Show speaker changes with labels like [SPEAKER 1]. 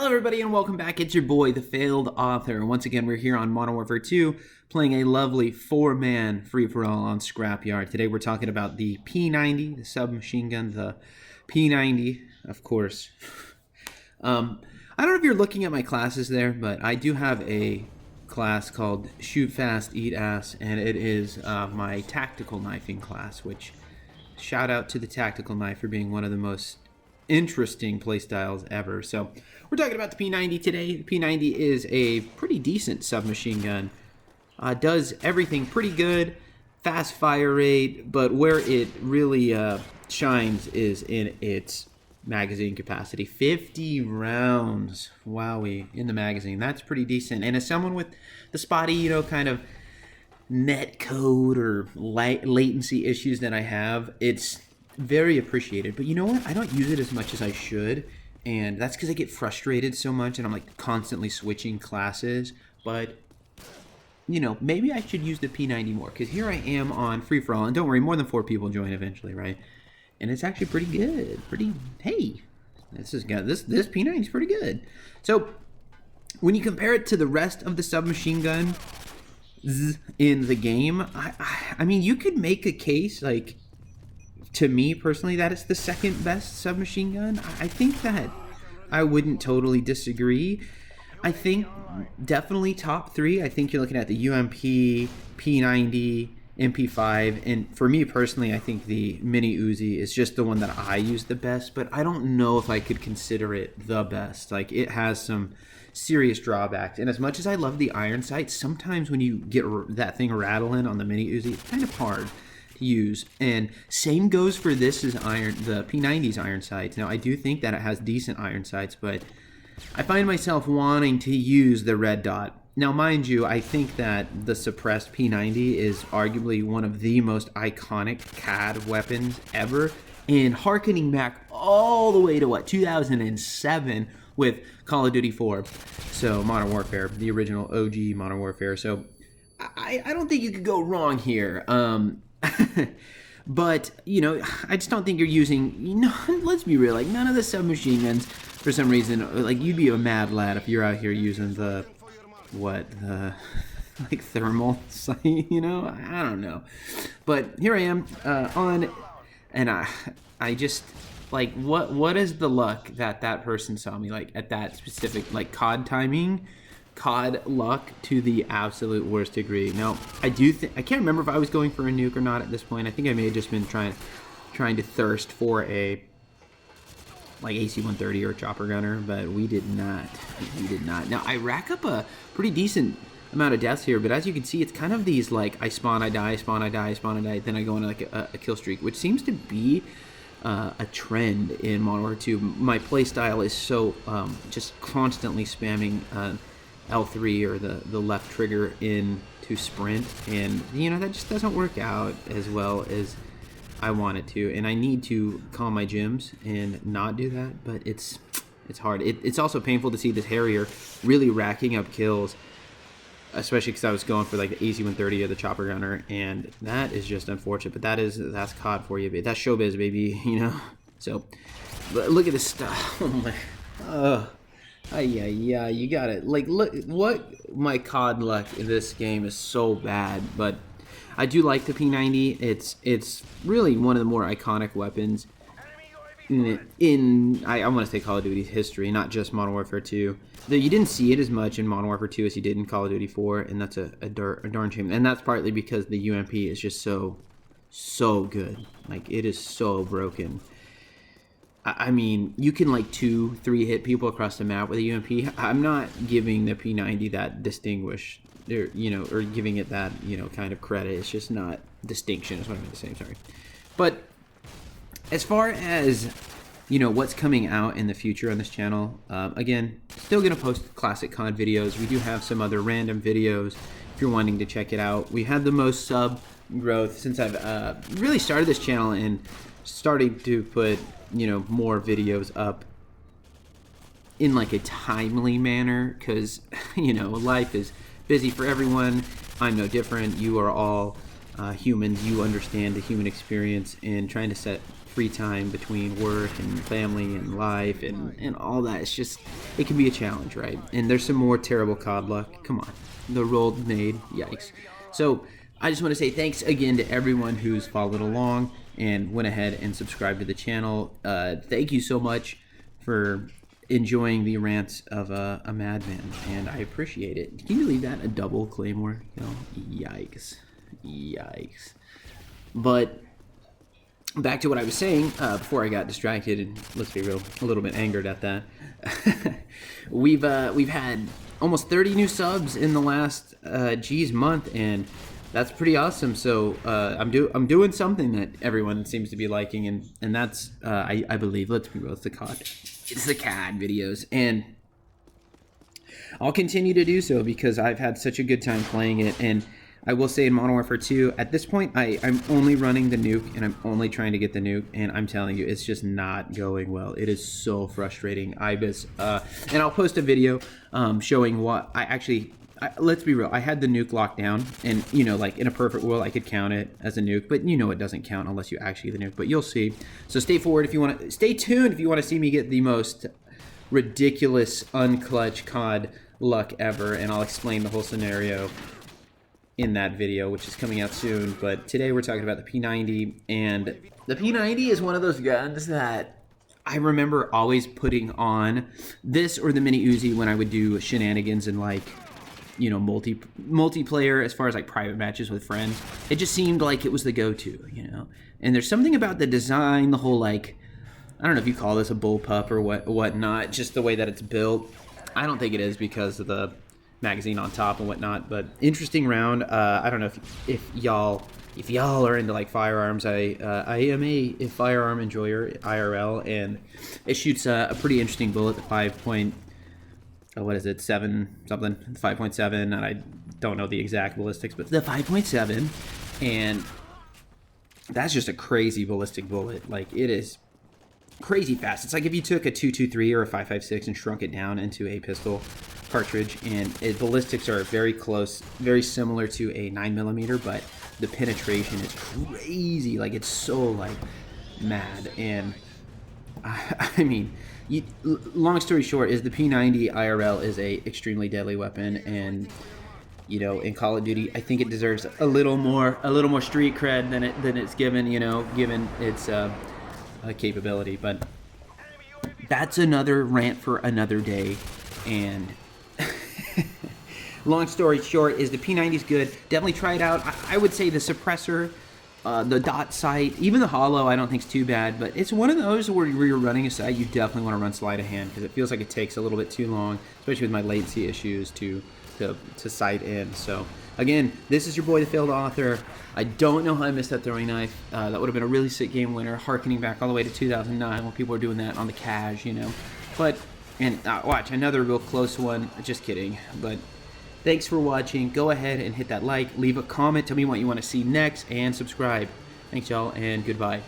[SPEAKER 1] Hello everybody and welcome back. It's your boy, the Failed Author. Once again, we're here on Modern Warfare 2 playing a lovely 4-man free-for-all on Scrapyard. Today we're talking about the P90, the submachine gun, the P90, of course. I don't know if you're looking at my classes there, but I do have a class called Shoot Fast, Eat Ass, and it is my tactical knifing class, which shout out to the tactical knife for being one of the most interesting playstyles ever. So we're talking about the P90 today. The P90 is a pretty decent submachine gun. Does everything pretty good, fast fire rate, but where it really shines is in its magazine capacity. 50 rounds, wowee, in the magazine. That's pretty decent. And as someone with the spotty, kind of net code or latency issues that I have, it's very appreciated. But you know what? I don't use it as much as I should, and that's because I get frustrated so much and I'm like constantly switching classes. But maybe I should use the P90 more, because here I am on free-for-all, and don't worry, more than 4 people join eventually, right? And it's actually pretty good. Hey, this P90 is pretty good. So when you compare it to the rest of the submachine gun in the game, I mean, you could make a case, like, to me personally, that it's the second best submachine gun. I think that I wouldn't totally disagree. I think definitely top 3. I think you're looking at the UMP, P90, MP5, and for me personally, I think the Mini Uzi is just the one that I use the best, but I don't know if I could consider it the best. Like, it has some serious drawbacks, and as much as I love the iron sights, sometimes when you get that thing rattling on the Mini Uzi, it's kind of hard to use. And same goes for the P90's iron sights. Now, I do think that it has decent iron sights, but I find myself wanting to use the red dot. Now, mind you, I think that the suppressed P90 is arguably one of the most iconic CAD weapons ever. And harkening back all the way to 2007 with Call of Duty 4. So Modern Warfare, the original OG Modern Warfare. So I don't think you could go wrong here. But, I just don't think you're using, let's be real, like, none of the submachine guns, for some reason, like, you'd be a mad lad if you're out here using like, thermal sight, I don't know. But here I am, and I just, like, what is the luck that person saw me, like, at that specific, like, COD timing? COD luck to the absolute worst degree. Now, I can't remember if I was going for a nuke or not at this point. I think I may have just been trying to thirst for a, like, AC-130 or a chopper gunner, but we did not. Now, I rack up a pretty decent amount of deaths here, but as you can see, it's kind of these, like, I spawn, I die, spawn, I die, spawn, I die, then I go into, like, a kill streak, which seems to be a trend in Modern Warfare 2. My play style is so just constantly spamming L3 or the left trigger in to sprint, and that just doesn't work out as well as I want it to, and I need to calm my gyms and not do that, but it's hard. It's also painful to see this Harrier really racking up kills, especially because I was going for, like, the AC-130 or the chopper gunner, and that is just unfortunate. But that's COD for you, baby. That's showbiz, baby. So look at this stuff. Oh my, yeah, you got it. Like, look, my COD luck in this game is so bad, but I do like the P90. It's really one of the more iconic weapons in I want to say Call of Duty's history, not just Modern Warfare 2. Though you didn't see it as much in Modern Warfare 2 as you did in Call of Duty 4, and that's a darn shame. And that's partly because the UMP is just so good. Like, it is so broken. I mean, you can, like, 2-3 hit people across the map with a UMP. I'm not giving the P90 that distinguished, or giving it that, kind of credit. It's just not distinction, is what I meant to say. I'm sorry. But as far as, what's coming out in the future on this channel, again, still going to post classic COD videos. We do have some other random videos if you're wanting to check it out. We had the most sub growth since I've really started this channel and starting to put more videos up in, like, a timely manner, because life is busy for everyone. I'm no different. You are all humans. You understand the human experience, and trying to set free time between work and family and life and all that. It's just, it can be a challenge, right? And there's some more terrible COD luck. Come on. The roll made. Yikes. So I just want to say thanks again to everyone who's followed along and went ahead and subscribed to the channel. Thank you so much for enjoying the rants of a madman, and I appreciate it. Can you believe that? A double claymore? Yikes. Yikes. But back to what I was saying before I got distracted, and let's be real, a little bit angered at that. We've had almost 30 new subs in the last month, and that's pretty awesome. So I'm doing something that everyone seems to be liking, and that's I believe, let's be real, it's the COD. It's the COD videos, and I'll continue to do so because I've had such a good time playing it. And I will say in Modern Warfare 2, at this point, I'm only running the nuke, and I'm only trying to get the nuke, and I'm telling you, it's just not going well. It is so frustrating. And I'll post a video showing what let's be real, I had the nuke locked down, and like in a perfect world I could count it as a nuke, but it doesn't count unless you actually get the nuke, but you'll see. So stay tuned if you want to see me get the most ridiculous unclutch COD luck ever, and I'll explain the whole scenario in that video, which is coming out soon. But today we're talking about the P90, and the P90 is one of those guns that I remember always putting on this or the Mini Uzi when I would do shenanigans and multiplayer as far as like private matches with friends. It just seemed like it was the go-to, and there's something about the design, the whole, like, I don't know if you call this a bullpup or whatnot, just the way that it's built. I don't think it is because of the magazine on top and whatnot, but interesting round. I don't know if y'all are into like firearms. I am a firearm enjoyer IRL, and it shoots a pretty interesting bullet, the 5.7 something, 5.7, and I don't know the exact ballistics, but the 5.7, and that's just a crazy ballistic bullet. Like, it is crazy fast. It's like if you took a 223 or a 5.56 and shrunk it down into a pistol cartridge, and ballistics are very close, very similar to a 9mm, but the penetration is crazy. Like, it's so like mad. And I mean, long story short is the P90 IRL is a extremely deadly weapon, and in Call of Duty, I think it deserves a little more street cred than it's given, given its capability. But that's another rant for another day. And long story short is the P90 is good. Definitely try it out. I would say the suppressor, the dot sight, even the hollow, I don't think is too bad, but it's one of those where you're running a sight, you definitely want to run sleight of hand because it feels like it takes a little bit too long, especially with my latency issues to sight in. So again, this is your boy, the failed author. I don't know how I missed that throwing knife. That would have been a really sick game winner, harkening back all the way to 2009 when people were doing that on the cash, But, and watch, another real close one. Just kidding. But thanks for watching. Go ahead and hit that like, leave a comment, tell me what you want to see next, and subscribe. Thanks, y'all, and goodbye.